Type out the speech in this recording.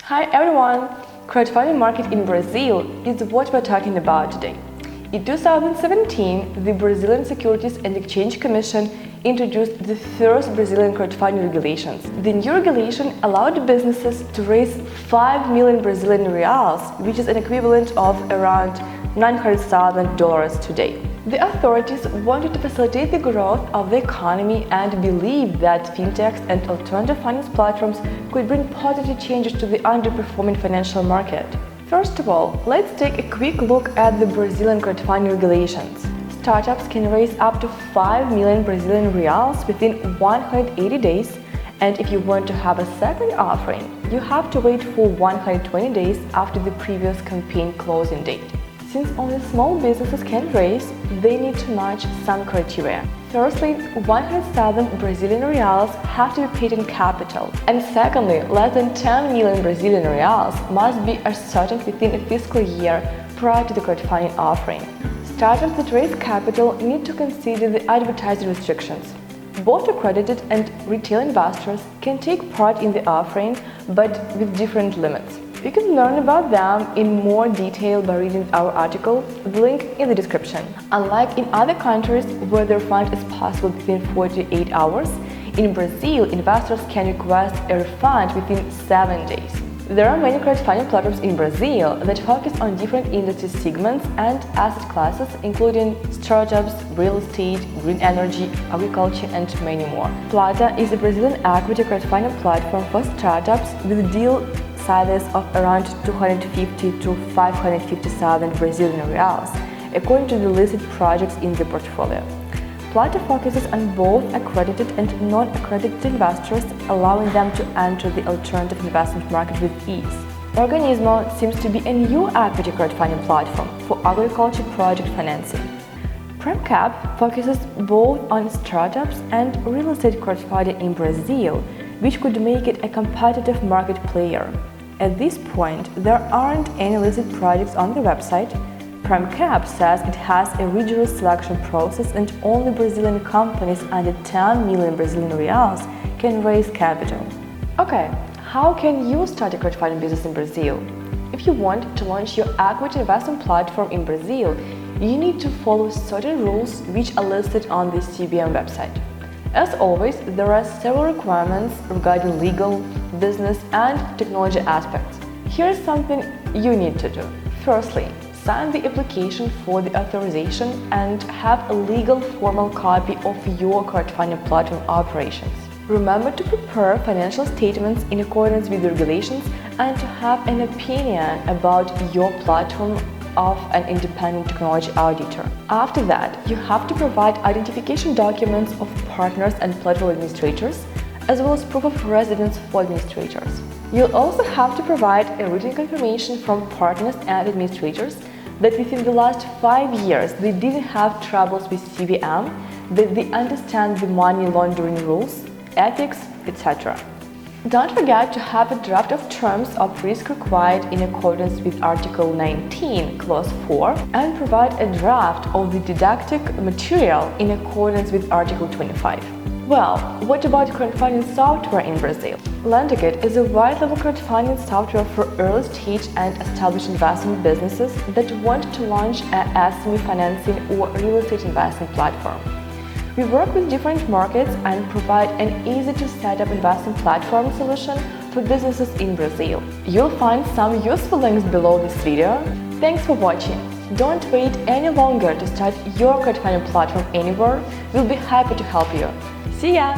Hi everyone! Crowdfunding market in Brazil is what we're talking about today. In 2017, the Brazilian Securities and Exchange Commission introduced the first Brazilian crowdfunding regulations. The new regulation allowed businesses to raise 5 million Brazilian reals, which is an equivalent of around $900,000 today. The authorities wanted to facilitate the growth of the economy and believed that Fintechs and alternative finance platforms could bring positive changes to the underperforming financial market. First of all, let's take a quick look at the Brazilian crowdfunding regulations. Startups can raise up to 5 million Brazilian reals within 180 days, and if you want to have a second offering, you have to wait for 120 days after the previous campaign closing date. Since only small businesses can raise, they need to match some criteria. Firstly, 100,000 Brazilian reals have to be paid in capital. And secondly, less than 10 million Brazilian reals must be ascertained within a fiscal year prior to the crowdfunding offering. Startups that raise capital need to consider the advertising restrictions. Both accredited and retail investors can take part in the offering, but with different limits. You can learn about them in more detail by reading our article, the link in the description. Unlike in other countries where the refund is possible within 48 hours, in Brazil, investors can request a refund within 7 days. There are many crowdfunding platforms in Brazil that focus on different industry segments and asset classes, including startups, real estate, green energy, agriculture, and many more. Plata is a Brazilian equity crowdfunding platform for startups with deal sizes of around 250 to 550,000 Brazilian reals, according to the listed projects in the portfolio. Plata focuses on both accredited and non-accredited investors, allowing them to enter the alternative investment market with ease. Organismo seems to be a new equity crowdfunding platform for agriculture project financing. PrimeCap focuses both on startups and real estate crowdfunding in Brazil, which could make it a competitive market player. At this point, there aren't any listed projects on the website. PrimeCap says it has a rigorous selection process and only Brazilian companies under 10 million Brazilian reals can raise capital. Okay, how can you start a crowdfunding business in Brazil? If you want to launch your equity investment platform in Brazil, you need to follow certain rules which are listed on the CBM website. As always, there are several requirements regarding legal, business, and technology aspects. Here's something you need to do. Firstly, sign the application for the authorization and have a legal formal copy of your crowdfunding platform operations. Remember to prepare financial statements in accordance with the regulations and to have an opinion about your platform of an independent technology auditor. After that, you have to provide identification documents of partners and platform administrators, as well as proof of residence for administrators. You'll also have to provide a written confirmation from partners and administrators that within the last 5 years they didn't have troubles with CBM, that they understand the money laundering rules, ethics, etc. Don't forget to have a draft of terms of risk required in accordance with Article 19, Clause 4, and provide a draft of the didactic material in accordance with Article 25. Well, what about crowdfunding software in Brazil? LenderKit is a white-level crowdfunding software for early-stage and established investment businesses that want to launch an SME financing or real estate investment platform. We work with different markets and provide an easy-to-set-up investment platform solution for businesses in Brazil. You'll find some useful links below this video. Thanks for watching. Don't wait any longer to start your crowdfunding platform anywhere. We'll be happy to help you. See ya!